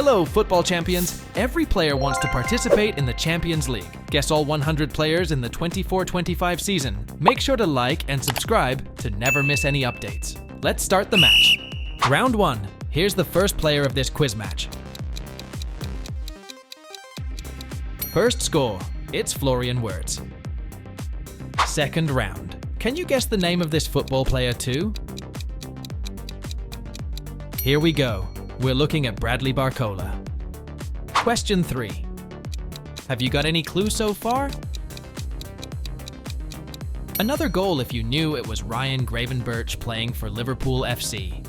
Hello, football champions! Every player wants to participate in the Champions League. Guess all 100 players in the 24-25 season. Make sure to like and subscribe to never miss any updates. Let's start the match. Round 1. Here's the first player of this quiz match. First score, it's Florian Wirtz. Second round. Can you guess the name of this football player too? Here we go. We're looking at Bradley Barcola. Question 3. Have you got any clues so far? Another goal if you knew it was Ryan Gravenberch playing for Liverpool FC.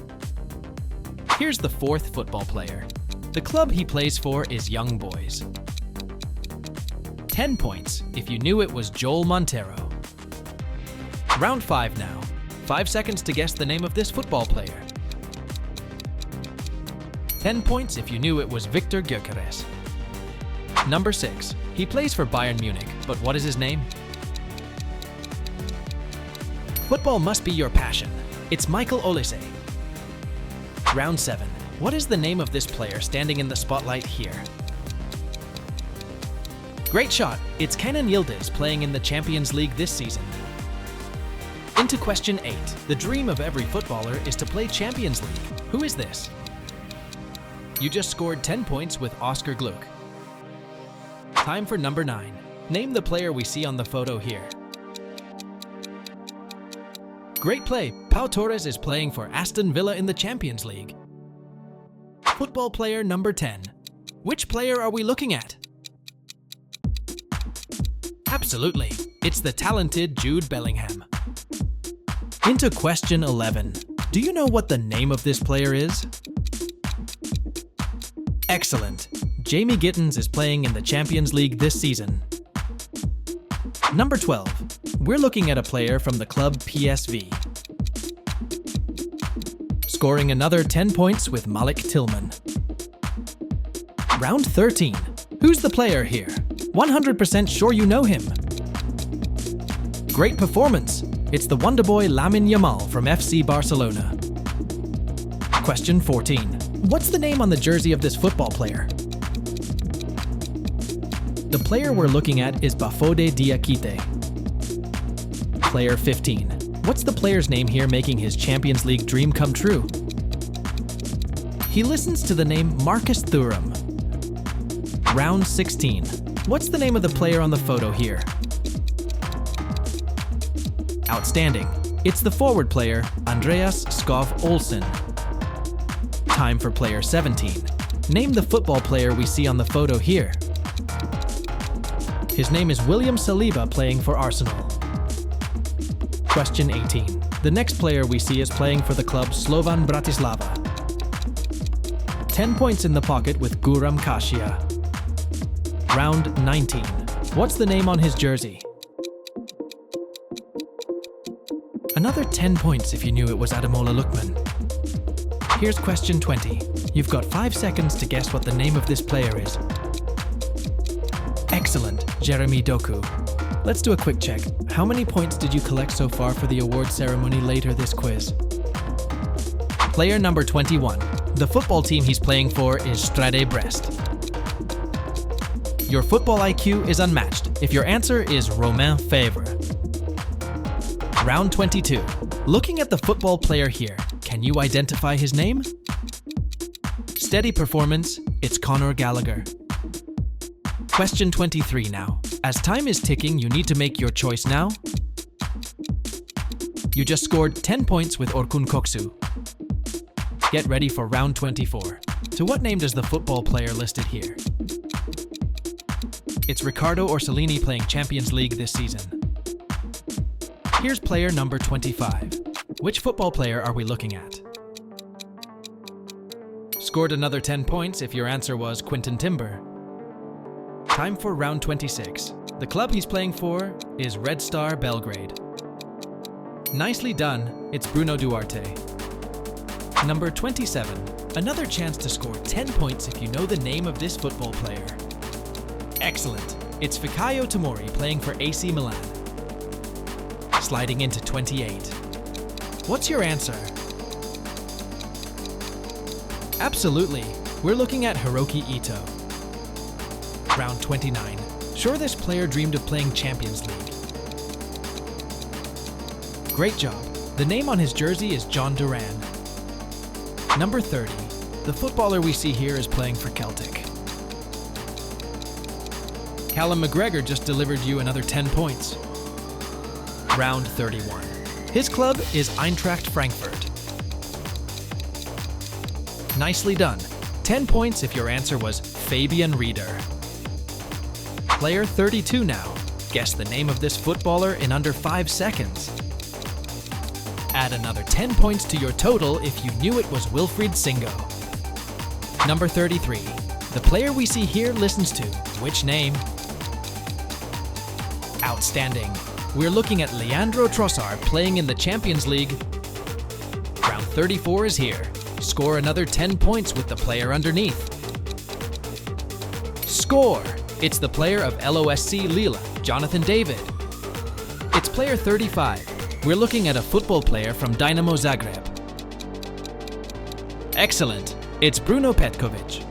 Here's the fourth football player. The club he plays for is Young Boys. 10 points if you knew it was Joel Montero. Round 5 now. 5 seconds to guess the name of this football player. 10 points if you knew it was Victor Gyökeres. Number 6. He plays for Bayern Munich, but what is his name? Football must be your passion. It's Michael Olise. Round 7. What is the name of this player standing in the spotlight here? Great shot! It's Kenan Yildiz playing in the Champions League this season. Into question 8. The dream of every footballer is to play Champions League. Who is this? You just scored 10 points with Oscar Gluck. Time for number 9. Name the player we see on the photo here. Great play! Pau Torres is playing for Aston Villa in the Champions League. Football player number 10. Which player are we looking at? Absolutely, it's the talented Jude Bellingham. Into question 11. Do you know what the name of this player is? Excellent. Jamie Gittins is playing in the Champions League this season. Number 12. We're looking at a player from the club PSV. Scoring another 10 points with Malik Tillman. Round 13. Who's the player here? 100% sure you know him. Great performance. It's the wonder boy Lamine Yamal from FC Barcelona. Question 14. What's the name on the jersey of this football player? The player we're looking at is Bafode Diakite. Player 15. What's the player's name here making his Champions League dream come true? He listens to the name Marcus Thuram. Round 16. What's the name of the player on the photo here? Outstanding. It's the forward player, Andreas Skov Olsen. Time for player 17. Name the football player we see on the photo here. His name is William Saliba playing for Arsenal. Question 18. The next player we see is playing for the club Slovan Bratislava. 10 points in the pocket with Guram Kasia. Round 19. What's the name on his jersey? Another 10 points if you knew it was Ademola Lookman. Here's question 20. You've got 5 seconds to guess what the name of this player is. Excellent, Jeremy Doku. Let's do a quick check. How many points did you collect so far for the award ceremony later this quiz? Player number 21. The football team he's playing for is Stade Brest. Your football IQ is unmatched if your answer is Romain Favre. Round 22. Looking at the football player here, can you identify his name? Steady performance, it's Conor Gallagher. Question 23 now. As time is ticking, you need to make your choice now. You just scored 10 points with Orkun Koksu. Get ready for round 24. To what name does the football player listed here? It's Ricardo Orsolini playing Champions League this season. Here's player number 25. Which football player are we looking at? Scored another 10 points if your answer was Quinton Timber. Time for round 26. The club he's playing for is Red Star Belgrade. Nicely done, it's Bruno Duarte. Number 27. Another chance to score 10 points if you know the name of this football player. Excellent, it's Fikayo Tomori playing for AC Milan. Sliding into 28. What's your answer? Absolutely, We're looking at Hiroki Ito. Round 29. Sure, this player dreamed of playing Champions League. Great job. The name on his jersey is John Duran. Number 30. The footballer we see here is playing for Celtic. Callum McGregor just delivered you another 10 points. Round 31. His club is Eintracht Frankfurt. Nicely done. 10 points if your answer was Fabian Rieder. Player 32 now. Guess the name of this footballer in under 5 seconds. Add another 10 points to your total if you knew it was Wilfried Singo. Number 33. The player we see here listens to which name? Outstanding. We're looking at Leandro Trossard playing in the Champions League. Round 34 is here. Score another 10 points with the player underneath. Score! It's the player of LOSC Lille, Jonathan David. It's player 35. We're looking at a football player from Dinamo Zagreb. Excellent. It's Bruno Petkovic.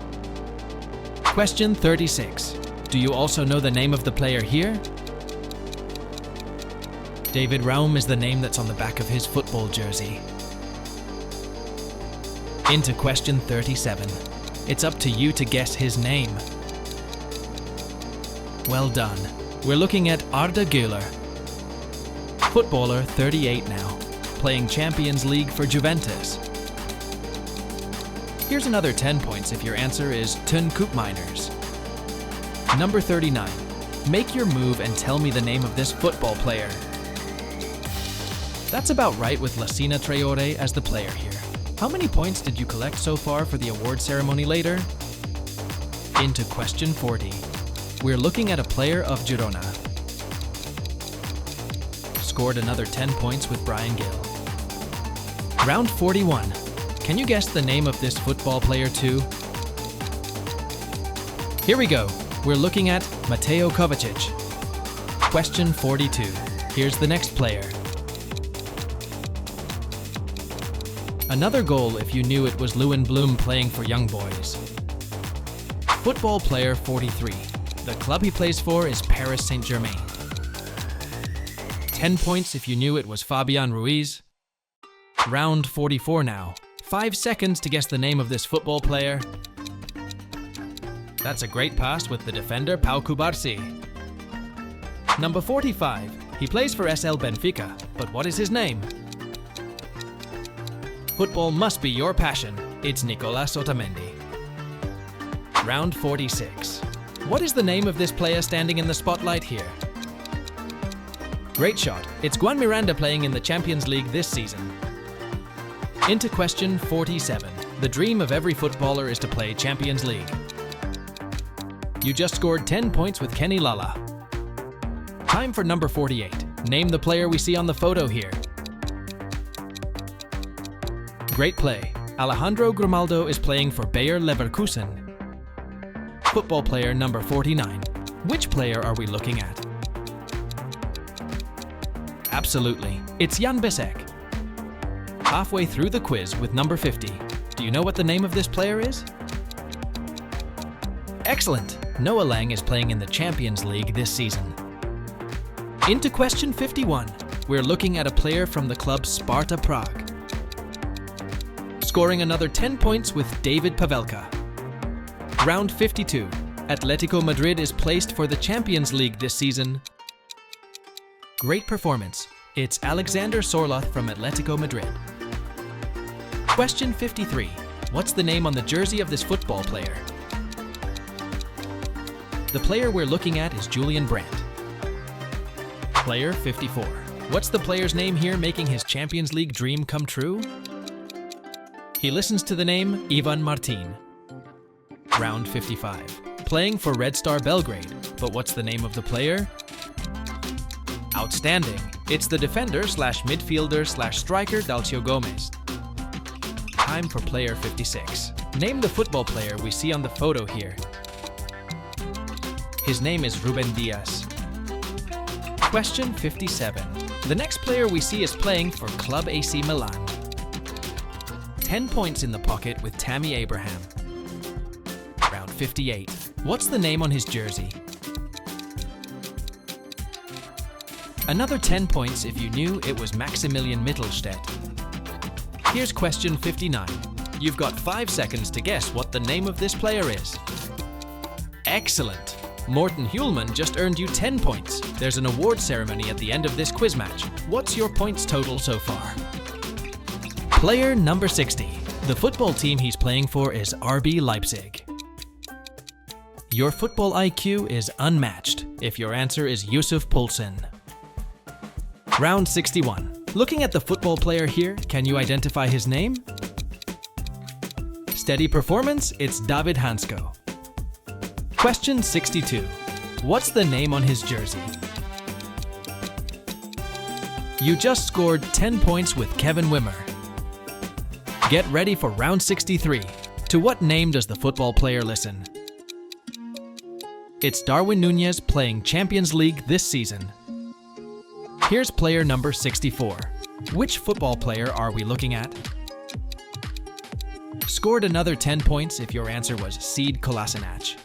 Question 36. Do you also know the name of the player here? David Raum is the name that's on the back of his football jersey. Into question 37. It's up to you to guess his name. Well done. We're looking at Arda Güler. Footballer 38 now, playing Champions League for Juventus. Here's another 10 points if your answer is Teun Koopmeiners. Number 39. Make your move and tell me the name of this football player. That's about right with Lassina Traore as the player here. How many points did you collect so far for the award ceremony later? Into question 40. We're looking at a player of Girona. Scored another 10 points with Brian Gill. Round 41. Can you guess the name of this football player too? Here we go. We're looking at Mateo Kovacic. Question 42. Here's the next player. Another goal if you knew it was Lewin Bloom playing for Young Boys. Football player 43. The club he plays for is Paris Saint-Germain. 10 points if you knew it was Fabian Ruiz. Round 44 now. 5 seconds to guess the name of this football player. That's a great pass with the defender Pau Cubarsí. Number 45. He plays for SL Benfica, but what is his name? Football must be your passion. It's Nicolas Otamendi. Round 46. What is the name of this player standing in the spotlight here? Great shot. It's Juan Miranda playing in the Champions League this season. Into question 47. The dream of every footballer is to play Champions League. You just scored 10 points with Kenny Lala. Time for number 48. Name the player we see on the photo here. Great play. Alejandro Grimaldo is playing for Bayer Leverkusen. Football player number 49. Which player are we looking at? Absolutely. It's Jan Bissek. Halfway through the quiz with number 50. Do you know what the name of this player is? Excellent. Noah Lang is playing in the Champions League this season. Into question 51. We're looking at a player from the club Sparta Prague. Scoring another 10 points with David Pavelka. Round 52. Atletico Madrid is placed for the Champions League this season. Great performance. It's Alexander Sorloth from Atletico Madrid. Question 53. What's the name on the jersey of this football player? The player we're looking at is Julian Brandt. Player 54. What's the player's name here making his Champions League dream come true? He listens to the name Ivan Martin. Round 55. Playing for Red Star Belgrade, but what's the name of the player? Outstanding. It's the defender/midfielder/striker Dalcio Gomez. Time for player 56. Name the football player we see on the photo here. His name is Ruben Diaz. Question 57. The next player we see is playing for Club AC Milan. 10 points in the pocket with Tammy Abraham. 58. What's the name on his jersey? Another 10 points if you knew it was Maximilian Mittelstädt. Here's question 59. You've got 5 seconds to guess what the name of this player is. Excellent! Morten Hjulman just earned you 10 points. There's an award ceremony at the end of this quiz match. What's your points total so far? Player number 60. The football team he's playing for is RB Leipzig. Your football IQ is unmatched if your answer is Yusuf Poulsen. Round 61. Looking at the football player here, can you identify his name? Steady performance, it's David Hansko. Question 62. What's the name on his jersey? You just scored 10 points with Kevin Wimmer. Get ready for round 63. To what name does the football player listen? It's Darwin Núñez playing Champions League this season. Here's player number 64. Which football player are we looking at? Scored another 10 points if your answer was Sead Kolasinac.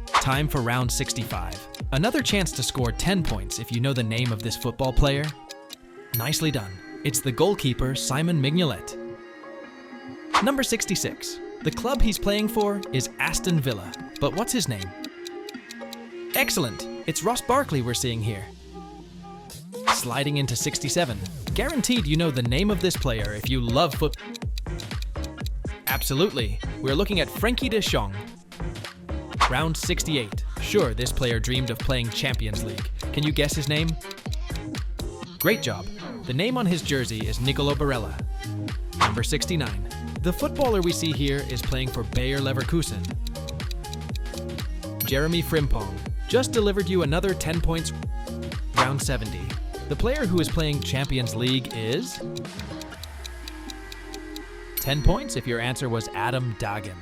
Time for round 65. Another chance to score 10 points if you know the name of this football player. Nicely done. It's the goalkeeper Simon Mignolet. Number 66. The club he's playing for is Aston Villa, but what's his name? Excellent. It's Ross Barkley we're seeing here. Sliding into 67. Guaranteed you know the name of this player if you love football. Absolutely. We're looking at Frenkie de Jong. Round 68. Sure, this player dreamed of playing Champions League. Can you guess his name? Great job. The name on his jersey is Nicolo Barella. Number 69. The footballer we see here is playing for Bayer Leverkusen. Jeremy Frimpong just delivered you another 10 points. Round 70. The player who is playing Champions League is 10 points if your answer was Adam Dagim.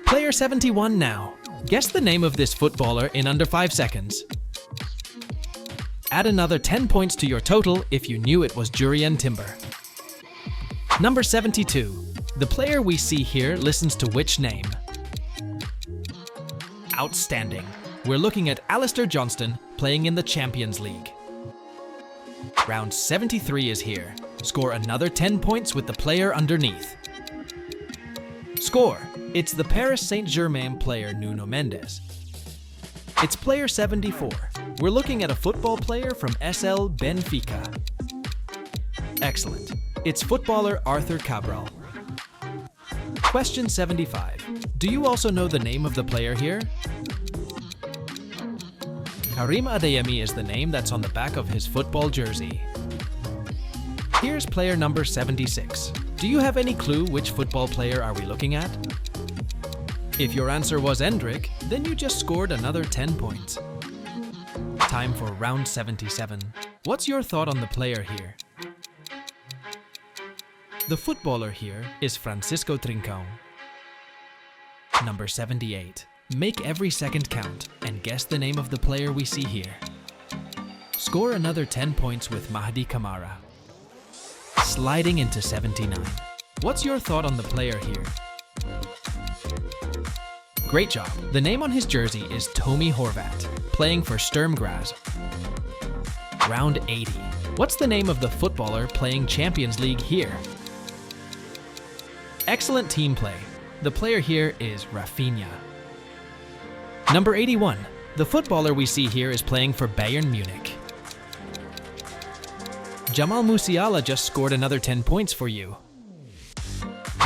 Player 71 now. Guess the name of this footballer in under 5 seconds. Add another 10 points to your total if you knew it was Jurrien Timber. Number 72. The player we see here listens to which name? Outstanding. We're looking at Alistair Johnston playing in the Champions League. Round 73 is here. Score another 10 points with the player underneath. Score. It's the Paris Saint-Germain player Nuno Mendes. It's player 74. We're looking at a football player from SL Benfica. Excellent. It's footballer Arthur Cabral. Question 75. Do you also know the name of the player here? Karim Adeyemi is the name that's on the back of his football jersey. Here's player number 76. Do you have any clue which football player are we looking at? If your answer was Endrick, then you just scored another 10 points. Time for round 77. What's your thought on the player here? The footballer here is Francisco Trincão. Number 78. Make every second count and guess the name of the player we see here. Score another 10 points with Mahdi Kamara. Sliding into 79. What's your thought on the player here? Great job. The name on his jersey is Tomi Horvat, playing for Sturm Graz. Round 80. What's the name of the footballer playing Champions League here? Excellent team play. The player here is Rafinha. Number 81. The footballer we see here is playing for Bayern Munich. Jamal Musiala just scored another 10 points for you.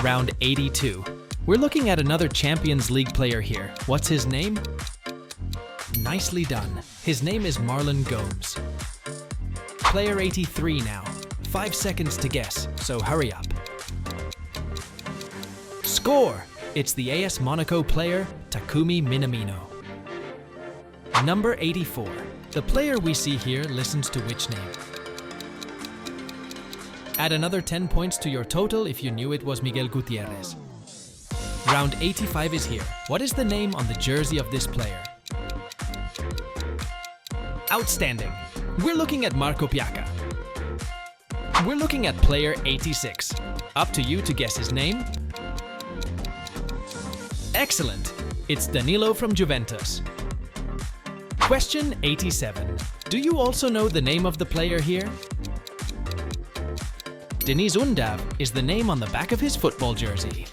Round 82. We're looking at another Champions League player here. What's his name? Nicely done. His name is Marlon Gomes. Player 83 now. 5 seconds to guess, so hurry up. Score! It's the AS Monaco player, Takumi Minamino. Number 84. The player we see here listens to which name? Add another 10 points to your total if you knew it was Miguel Gutierrez. Round 85 is here. What is the name on the jersey of this player? Outstanding. We're looking at Marco Piaca. We're looking at player 86. Up to you to guess his name. Excellent! It's Danilo from Juventus. Question 87. Do you also know the name of the player here? Deniz Undav is the name on the back of his football jersey.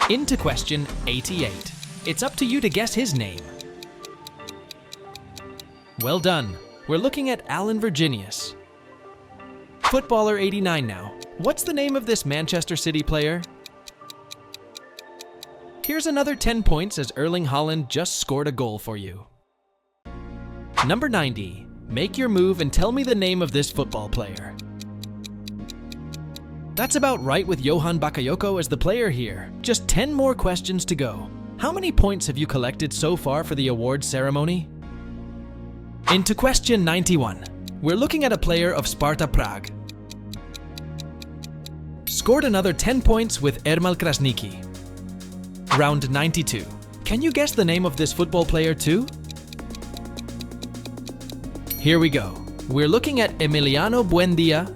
Into question 88. It's up to you to guess his name. Well done. We're looking at Alan Virginius. Footballer 89 now. What's the name of this Manchester City player? Here's another 10 points as Erling Haaland just scored a goal for you. Number 90. Make your move and tell me the name of this football player. That's about right with Johan Bakayoko as the player here. Just 10 more questions to go. How many points have you collected so far for the awards ceremony? Into question 91. We're looking at a player of Sparta Prague. Scored another 10 points with Ermal Krasniki. Round 92. Can you guess the name of this football player too? Here we go. We're looking at Emiliano Buendia.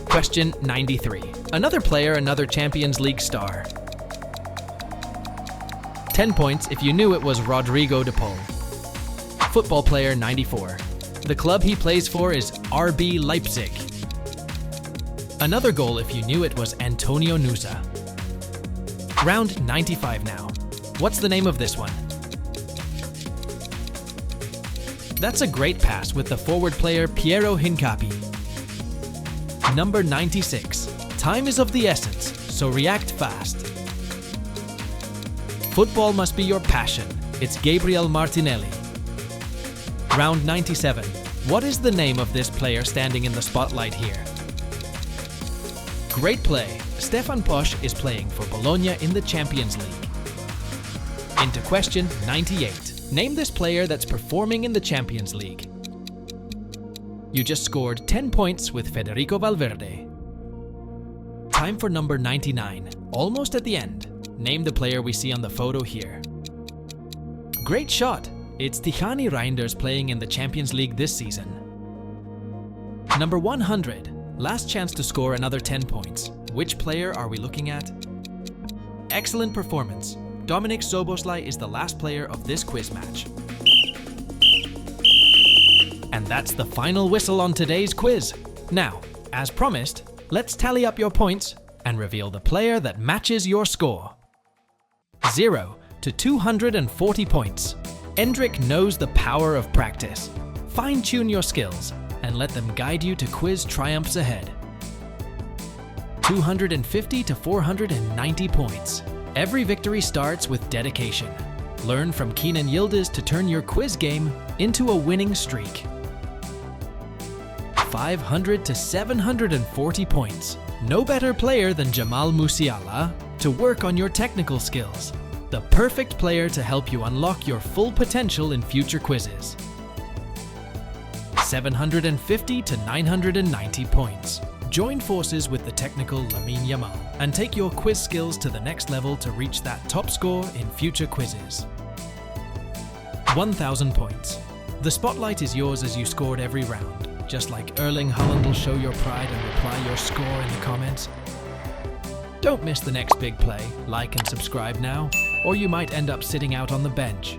Question 93. Another player, another Champions League star. 10 points if you knew it was Rodrigo de Paul. Football player 94. The club he plays for is RB Leipzig. Another goal if you knew it was Antonio Nusa. Round 95 now. What's the name of this one? That's a great pass with the forward player Piero Hincapi. Number 96. Time is of the essence, so react fast. Football must be your passion. It's Gabriel Martinelli. Round 97. What is the name of this player standing in the spotlight here? Great play. Stefan Posch is playing for Bologna in the Champions League. Into question 98. Name this player that's performing in the Champions League. You just scored 10 points with Federico Valverde. Time for number 99. Almost at the end. Name the player we see on the photo here. Great shot! It's Tijani Reinders playing in the Champions League this season. Number 100. Last chance to score another 10 points. Which player are we looking at? Excellent performance. Dominik Szoboszlai is the last player of this quiz match. And that's the final whistle on today's quiz. Now, as promised, let's tally up your points and reveal the player that matches your score. 0 to 240 points. Endrick knows the power of practice. Fine-tune your skills and let them guide you to quiz triumphs ahead. 250 to 490 points. Every victory starts with dedication. Learn from Kenan Yildiz to turn your quiz game into a winning streak. 500 to 740 points. No better player than Jamal Musiala to work on your technical skills. The perfect player to help you unlock your full potential in future quizzes. 750 to 990 points. Join forces with the technical Lamine Yamal and take your quiz skills to the next level to reach that top score in future quizzes. 1,000 points. The spotlight is yours as you scored every round. Just like Erling Haaland will show your pride and reply your score in the comments. Don't miss the next big play. Like and subscribe now, or you might end up sitting out on the bench.